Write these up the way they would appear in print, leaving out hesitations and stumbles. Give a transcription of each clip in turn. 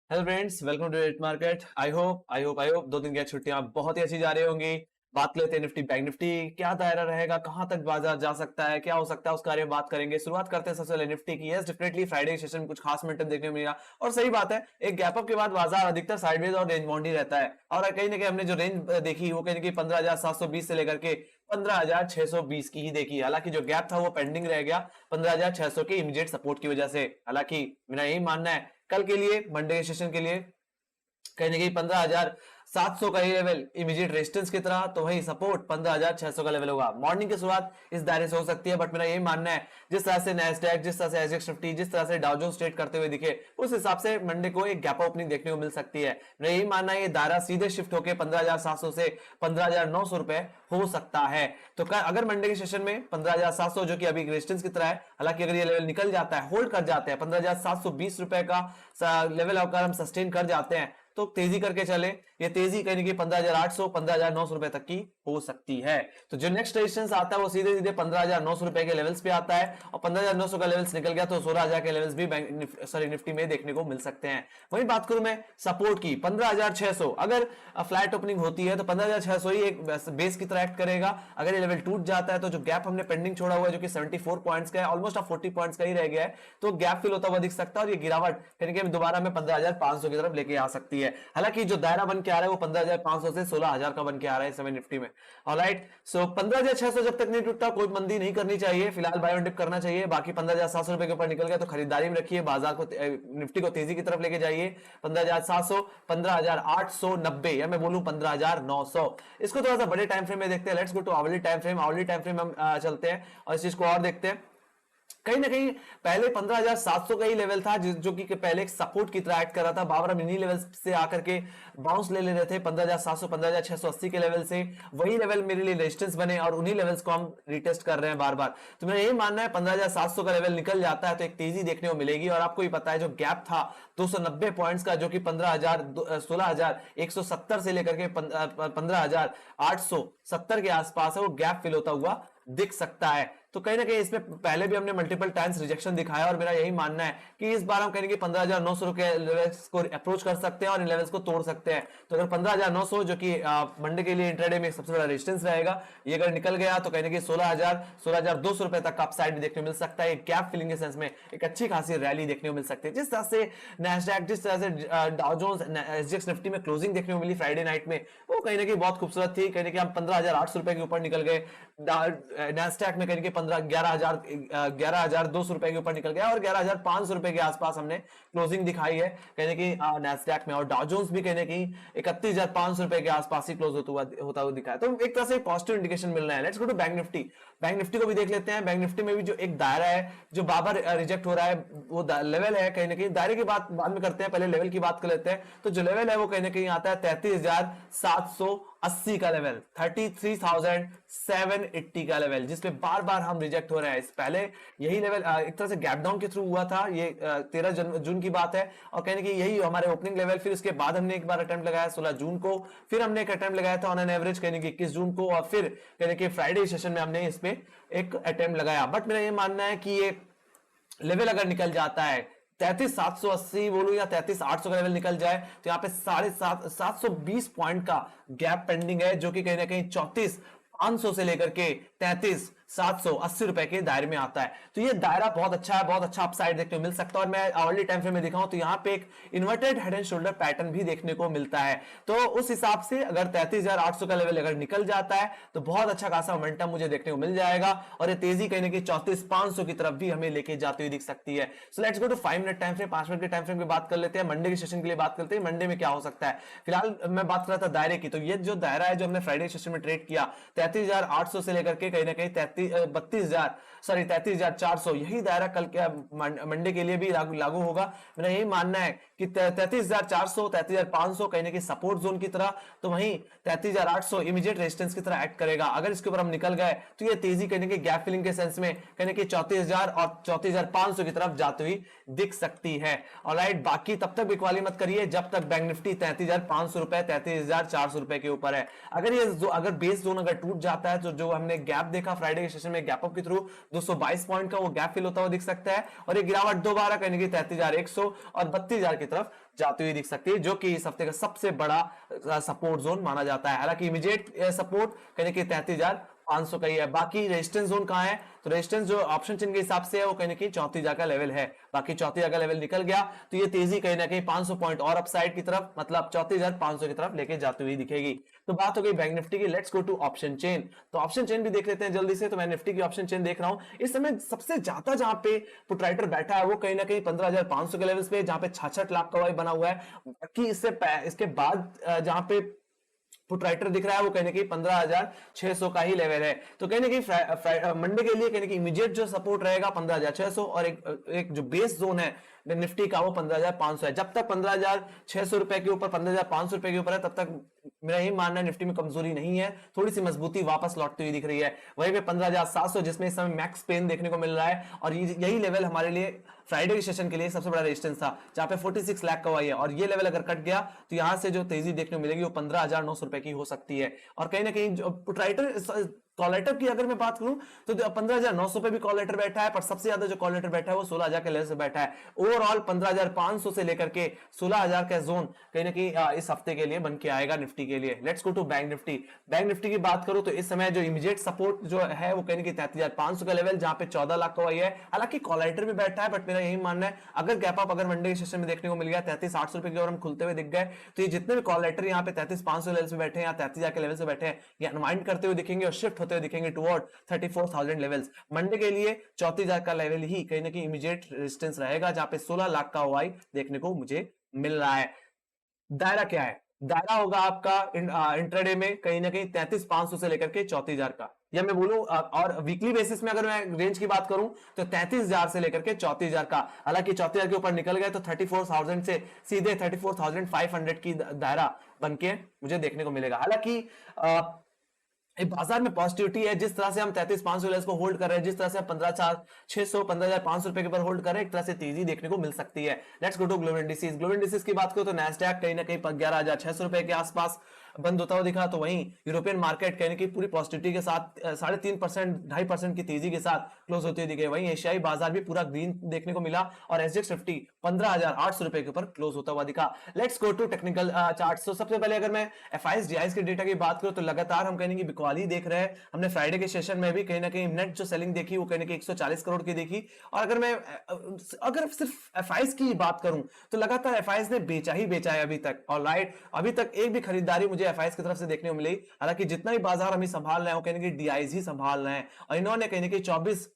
Hello friends, welcome to it market. I hope 2 दिन की छुट्टियां बहुत ही अच्छी जा रही होंगी। बात लेते हैं निफ्टी बैंक निफ्टी, क्या दायरा रहेगा, कहां तक बाजार जा सकता है, क्या हो सकता है, उस बारे में बात करेंगे। शुरुआत करते हैं सबसे पहले निफ्टी की। यस, डेफिनेटली फ्राइडे सेशन में कुछ खास मोमेंटम देखने को मिला और सही बात है, एक गैप अप के बाद बाजार अधिकतर साइडवेज और रेंज बाउंड ही रहता है। और कहीं ना कहीं हमने जो रेंज देखी वो कहीं ना कहीं 15,720 से लेकर के 15,620 की ही देखी। हालांकि जो गैप था वो पेंडिंग रह गया 15,600 के इमीडिएट सपोर्ट की वजह से। हालांकि मेरा यही मानना है कल के लिए, मंडे के सेशन के लिए, कहीं ना कहीं 15,700 का ही लेवल इमीडिएट रेजिस्टेंस की तरह, तो वही सपोर्ट 15,600 का लेवल होगा। मॉर्निंग की शुरुआत इस दायरे से हो सकती है, बट मेरा यही मानना है जिस तरह से नैस्डैक, जिस तरह से एसजेएक्स निफ्टी, जिस तरह से डाउ जोन्स ट्रेड करते हुए दिखे, उस हिसाब से मंडे को एक गैप ओपनिंग देखने को मिल सकती है। मेरा यही मानना है ये दायरा सीधे शिफ्ट होकर 15,700 से 15,900 रुपए हो सकता है। तो अगर मंडे के सेशन में 15,700 जो कि अभी रेजिस्टेंस की तरह है, हालांकि अगर ये लेवल निकल जाता है, होल्ड कर जाते हैं 15,720 रुपए का लेवल अगर हम सस्टेन कर जाते हैं तो तेजी करके चले। ये तेजी कहीं कि 15,800 15,900 रुपए तक की हो सकती है। तो जो नेक्स्ट रेजिस्टेंस आता है वो सीधे सीधे 15,900 रुपए के लेवल्स पे आता है, और 15,900 का लेवल्स निकल गया तो 16,000 के लेवल्स भी निफ्टी में देखने को मिल सकते हैं। वही बात करूं मैं सपोर्ट की, 15,600 अगर फ्लैट ओपनिंग होती है तो 15,600 ही एक बेस की तरह एक्ट करेगा। अगर ये लेवल टूट जाता है तो जो गैप हमने पेंडिंग छोड़ा हुआ है जो कि 74 पॉइंट्स का है, ऑलमोस्ट 40 पॉइंट्स का ही रह गया है, तो गैप फिल होता हुआ दिख सकता है और ये गिरावट कहीं कि दोबारा में 15,500 की तरफ लेके आ सकती है। हालांकि जो दायरा बन के आ रहा है वो 15,500 से 16,000 का बन के आ रहा है इस समय निफ्टी में। ऑलराइट, सो 15,600 जब तक नहीं टूटता कोई मंदी नहीं करनी चाहिए, फिलहाल बाय ऑन डिप करना चाहिए। बाकी 15,700 रुपए के ऊपर निकल गया तो खरीदारी में रखिए, बाजार को निफ्टी को तेजी की तरफ लेके जाइए। 15,700 15,890 या मैं बोलूं 15,900। इसको थोड़ा सा बड़े टाइम फ्रेम में देखते हैं। Let's go to hourly time frame. Hourly time frame हम चलते हैं और इस चीज को और देखते हैं। कहीं ना कहीं पहले 15,700 का ही लेवल था जो कि पहले एक सपोर्ट की तरह एक्ट कर रहा था। बाबर हम इन्हीं लेवल से आकर के बाउंस ले रहे थे 15,700 15,680 के लेवल से। वही लेवल मेरे लिए रेजिस्टेंस बने और उन्हीं लेवल्स को हम रिटेस्ट कर रहे हैं बार बार। तो मेरा यही मानना है 15,700 का लेवल निकल जाता है तो एक तेजी देखने को मिलेगी। और आपको ही पता है जो गैप था 290 पॉइंट्स का, जो कि 16,170 से लेकर के 15,870 के आसपास है, वो गैप फिल होता हुआ दिख सकता है। तो कहीं ना कहीं इसमें पहले भी हमने मल्टीपल टाइम्स रिजेक्शन दिखाया और मेरा यही मानना है कि इस बार हम कहेंगे कि 15,900 के लेवल्स को अप्रोच कर सकते हैं और इन लेवल्स को तोड़ सकते हैं। तो अगर 15,900 जो कि मंडे के लिए इंट्राडे में सबसे बड़ा रेजिस्टेंस रहेगा, ये अगर निकल गया तो कहीं ना कहीं 16,200 रुपए तक अपसाइड देखने को मिल सकता है। गैप फिलिंग के सेंस में एक अच्छी खासी रैली देखने को मिल सकती है। जिस तरह से नैस्डैक, जिस तरह से डाउ जोन्स, एसजेएक्स निफ्टी में क्लोजिंग देखने को मिली फ्राइडे नाइट में, वो कहीं ना कहीं बहुत खूबसूरत थी। कहीं ना कहीं हम 15,800 रुपए के ऊपर निकल गए। नैस्डैक में कहीं ना कहीं 11,200 रुपए के ऊपर निकल गया और 11,500 रुपए के आसपास हमने क्लोजिंग दिखाई है कहीं कि नैस्डैक में। और डाउ जोन्स भी कहीं ना कहीं 31,500 रुपए के आसपास ही क्लोज होता हुआ दिखा है। तो एक तरह से पॉजिटिव इंडिकेशन मिल रहा है। Let's go to bank Nifty. Bank Nifty को भी देख लेते हैं। बैंक निफ्टी में भी जो एक दायरा है जो बाबर रिजेक्ट हो रहा है, वो लेवल है कहीं ना कहीं, दायरे की बात बाद में करते हैं, पहले लेवल की बात कर लेते हैं। तो जो लेवल है वो कहीं ना कहीं आता है 33,780 का लेवल, 33,780 का लेवल, जिसमें बार बार हम रिजेक्ट हो रहे हैं। इस पहले यही लेवल एक तरह से गैप डाउन के थ्रू हुआ था, ये 13 जून की बात है, और कहने की यही हमारे ओपनिंग लेवल। फिर उसके बाद हमने एक बार अटेम्प्ट लगाया 16 जून को, फिर हमने एक अटेम्प्ट लगाया था ऑन एन एवरेज कहने की 21 जून को, और फिर कहने की फ्राइडे सेशन में हमने इसमें एक अटेम्प्ट लगाया। बट मेरा ये मानना है कि ये लेवल अगर निकल जाता है 33,780 बोलूं या 33,800 का लेवल निकल जाए तो यहां पे 720 पॉइंट का गैप पेंडिंग है, जो कि कहीं ना कहीं 34,500 से लेकर के 33,780 रुपए के दायरे में आता है। तो ये दायरा बहुत अच्छा है, बहुत अच्छा अपसाइड देखने को मिल सकता है। और मैं आवरली टाइम फ्रेम में दिखाऊं तो यहां पे एक inverted head and shoulder pattern भी देखने को मिलता है। तो उस हिसाब से अगर 33,800 का लेवल अगर निकल जाता है तो बहुत अच्छा खासा मोमेंटम मुझे देखने को मिल जाएगा और ये तेजी कहीं ना कहीं 34,500 की तरफ भी हमें लेके जाती हुई दिख सकती है। So let's go to 5 minute time frame, 5 minute के टाइम फ्रेम की बात कर लेते हैं। मंडे के सेशन के लिए बात करते हैं, मंडे में क्या हो सकता है। फिलहाल मैं बात कर रहा था दायरे की, तो ये जो दायरा है जो हमने फ्राइडे सेशन में ट्रेड किया 33,800 से लेकर के कहीं ना कहीं 33,400, यही दायरा कल के मंडे के लिए भी लागू होगा। मेरा यही मानना है कि 33,400 33,500 कहीं ना कहीं सपोर्ट जोन की तरह, तो वहीं 33,800 इमीडिएट रेजिस्टेंस की तरह एक्ट करेगा। अगर इसके ऊपर हम निकल गए तो ये तेजी कहीं ना कहीं गैप फिलिंग के सेंस में कहीं ना कहीं 34,000 और 34,500 की तरफ जाती हुई दिख सकती है। ऑलराइट, बाकी तब तक बिकवाली मत करिए जब तक बैंक निफ्टी 33,500 रुपए 33,400 रुपए के ऊपर है। अगर बेस जोन अगर टूट जाता है तो जो हमने गैप देखा फ्राइडे के सेशन में गैप अप के थ्रू 222 पॉइंट का वो गैप फिल होता हुआ दिख सकता है और एक गिरावट दोबारा कहने की 33,100 और 32,000 की तरफ जाती हुई दिख सकती है, जो कि इस हफ्ते का सबसे बड़ा सपोर्ट जोन माना जाता है। हालांकि इमीडिएट सपोर्ट कहने की 33,500 का ही है। बाकी रेजिस्टेंस जोन कहां है, तो रेजिस्टेंस जो ऑप्शन चिन्ह के हिसाब से है वो कहने की 34,000 का लेवल है। बाकी 34,000 का लेवल निकल गया तो ये तेजी कहीं ना कहीं 500 पॉइंट और अपसाइड की तरफ, मतलब 34,500 की तरफ लेके जाती हुई दिखेगी। तो बात हो गई बैंक निफ्टी की। Let's go to option chain. तो ऑप्शन चेन भी देख लेते हैं जल्दी से। तो मैं निफ्टी की ऑप्शन चेन देख रहा हूं, इस समय सबसे ज्यादा जहां पे पुट राइटर बैठा है वो कहीं ना कहीं 15,500 के लेवल्स पे, जहां पे 66 लाख का बना हुआ है। बाकी इसके बाद जहां पे पुट राइटर दिख रहा है वो कहने की 15,600 का ही लेवल है। तो कहने की मंडे के लिए कहने की इमीडिएट जो सपोर्ट रहेगा 15,600 और एक जो बेस जोन है निफ्टी का वो 15,500 है। जब तक 15,600 रुपए के ऊपर, 15,500 रुपए के ऊपर है, तब तक मेरा यही मानना है निफ्टी में कमजोरी नहीं है, थोड़ी सी मजबूती वापस लौटती हुई दिख रही है। वहीं पे 15,700 जिसमें इस समय मैक्स पेन देखने को मिल रहा है और यही लेवल हमारे लिए फ्राइडे के सेशन के लिए सबसे बड़ा रेजिस्टेंस था, जहां पे 46 लाख का हुआ है। और ये लेवल अगर कट गया तो यहां से जो तेजी देखने को मिलेगी वो 15,900 रुपए की हो सकती है। और कहीं ना कहीं जो पुट राइटर कॉलेटर की अगर मैं बात करूं तो 15,900 पे भी कॉलेटर बैठा है, पर सबसे ज्यादा जो कॉलेटर बैठा है वो 16,000 के लेवल से बैठा है। ओवरऑल 15,500 से लेकर के 16,000 का जोन कहीं ना कहीं इस हफ्ते के लिए बन के आएगा निफ्टी के लिए। Let's go to bank Nifty. Bank Nifty की बात करूं तो इस समय जो इमीडिएट सपोर्ट जो है वो कहने की 33,500 का लेवल, जहां पे 14 लाख का हुआ है। हालांकि कॉलेटर भी बैठा है, बट मेरा यही मानना है अगर गैप अप अगर मंडे के सेशन में देखने को मिल गया 33,800 रुपए की ओर हम खुलते हुए दिख गए, तो ये जितने भी कॉलेटर यहाँ पे 33,500 लेवल से बैठे हैं या 33,000 के लेवल से बैठे हैं, ये अनवाइंड करते हुए दिखेंगे और शिफ्ट होते हुए दिखेंगे टुवर्ड 34,000 लेवल्स। मंडे के लिए 34,000 का लेवल ही कहीं ना कहीं इमीडिएट रेजिस्टेंस रहेगा, जहां पे 16 लाख का ओआई देखने को मुझे मिल रहा है। दायरा क्या है, दायरा होगा आपका इंट्राडे में कहीं ना कहीं 33,500 से लेकर के 34,000 का, या मैं बोलूं और वीकली बेसिस में अगर मैं रेंज की बात करूं तो 33,000 से लेकर के 34,000 का। हालांकि 34,000 के ऊपर निकल गए तो 34,000 से सीधे 34,500 की दायरा बनके मुझे देखने को मिलेगा। हालांकि बाजार में पॉजिटिविटी है, जिस तरह से हम 33,500 लेवल्स को होल्ड कर रहे हैं, जिस तरह से 15,600 15,500 रुपए के ऊपर होल्ड कर रहे हैं, एक तरह से तेजी देखने को मिल सकती है। Let's go to global indices. Global indices की बात करो तो नैस्डैक कहीं ना कहीं 11,600 रुपए के आसपास बंद होता हुआ दिखा। तो वहीं यूरोपियन मार्केट कहने की पूरी पॉजिटिविटी के साथ 3.5% 2.5% की तेजी के साथ क्लोज होते हुए दिखे। वहीं एशियाई बाजार भी पूरा ग्रीन देखने को मिला और एसजेएक्स 50 15,800 रुपए के ऊपर क्लोज होता हुआ दिखा। Let's go to technical charts. तो सबसे पहले अगर मैं एफआईएस डीआईएस के डेटा की बात करूं तो लगातार हम कहने की बिकवाली देख रहे हैं। हमने फ्राइडे के सेशन में भी कहीं ना कहीं नेट जो सेलिंग देखी वो कहने की 140 करोड़ की देखी। और अगर सिर्फ एफआईएस की बात करूं तो लगातार एफआईएस ने बेचा ही बेचा है अभी तक। ऑलराइट, अभी तक एक भी खरीदारी मुझे एफआईएस की तरफ से देखने को मिली। हालांकि जितना भी बाजार हम संभाल रहे हैं वो कहने की डीआईएस ही संभाल रहे हैं और इन्होंने कहने की 24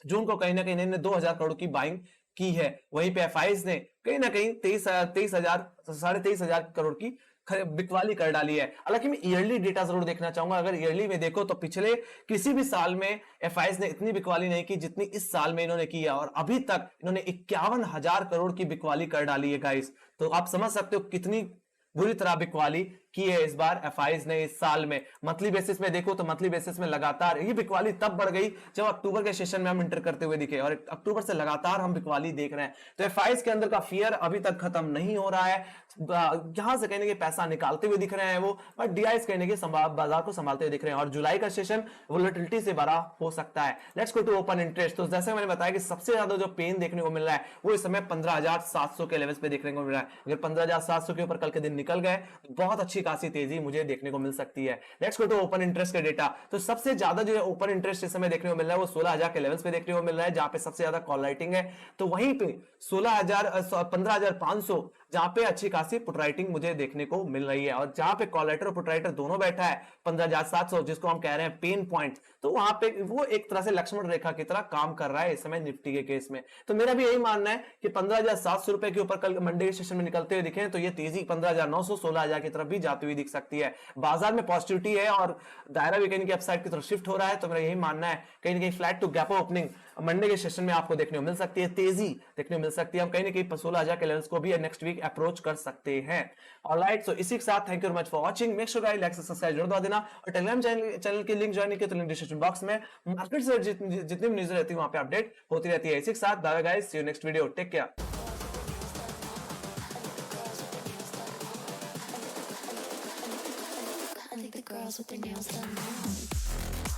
जून को कहीं ना कहीं इन्होंने 2,000 करोड़ की बाइंग की है। वहीं पे एफआईएस ने कहीं ना कहीं 23,000 करोड़ की बिकवाली कर डाली है। हालांकि मैं ईयरली डेटा जरूर देखना चाहूंगा। अगर ईयरली में देखो तो पिछले किसी भी साल में एफआईएस ने इतनी बिकवाली नहीं की जितनी इस साल में इन्होंने की है और अभी तक इन्होंने 51,000 करोड़ की बिकवाली कर डाली है गाइस। तो आप समझ सकते हो कितनी बुरी तरह बिकवाली की है इस बार एफआईएस ने इस साल में। मंथली बेसिस में देखो तो मंथली बेसिस में लगातार ये बिकवाली तब बढ़ गई जब अक्टूबर के सेशन में हम इंटर करते हुए दिखे और अक्टूबर से लगातार हम बिकवाली देख रहे हैं। तो एफआईएस के अंदर का फियर अभी तक खत्म नहीं हो रहा है। यहां से कहने के पैसा निकालते हुए दिख रहे हैं वो, और डीआईएस कहने के बाजार को संभालते हुए दिख रहे हैं और जुलाई का सेशन वोलेटिलिटी से बड़ा हो सकता है। Let's go to open interest. तो जैसे मैंने बताया कि सबसे ज्यादा जो पेन देखने को मिल रहा है वो इस समय 15,700 के लेवल्स पे देखने को मिल रहा है। अगर 15,700 के ऊपर कल के दिन निकल गए तो बहुत अच्छी खासी तेजी मुझे देखने को मिल सकती है। Let's go to open interest के डेटा। तो सबसे ज्यादा जो ओपन इंटरेस्ट इस समय देखने को मिल रहा है वो 16,000 के लेवल्स पे देखने को मिल रहा है, जहां पे सबसे ज्यादा कॉल राइटिंग है। तो वहीं पे 15,500 जहां पे अच्छी खासी पुट राइटिंग मुझे देखने को मिल रही है और जहां पे कॉल राइटर और पुट राइटर दोनों बैठा है 15,700 जिसको हम कह रहे हैं पेन पॉइंट, तो वहां पे वो एक तरह से लक्ष्मण रेखा की तरह काम कर रहा है इस समय निफ्टी के केस में। तो मेरा भी यही मानना है कि 15,700 रुपए के ऊपर कल मंडे के सेशन में निकलते हुए दिखे तो ये तेजी 15,900 16,000 की तरफ भी जाती हुई दिख सकती है। बाजार में पॉजिटिविटी है और दायरा भी कहीं की अपसाइड की तरफ शिफ्ट हो रहा है। तो मेरा यही मानना है कहीं ना कहीं flat to gap opening Monday के सेशन में आपको देखने को मिल सकती है, तेजी देखने को मिल सकती है। हम कहीं ना कहीं 16,000 के लेवल्स को भी नेक्स्ट वीक अप्रोच कर सकते हैं। ऑलराइट, सो इसी के साथ thank you very much for watching. Make sure like subscribe जरूर दबा देना और टेलीग्राम चैनल की लिंक ज्वाइन किया तो लिंक डिस्क्रिप्शन बॉक्स में मार्केट से जितनी भी न्यूज़ रहती है वहां पे अपडेट होती रहती है। इसी के साथ bye guys, see you next video, take care. I think the girls with their nails done now.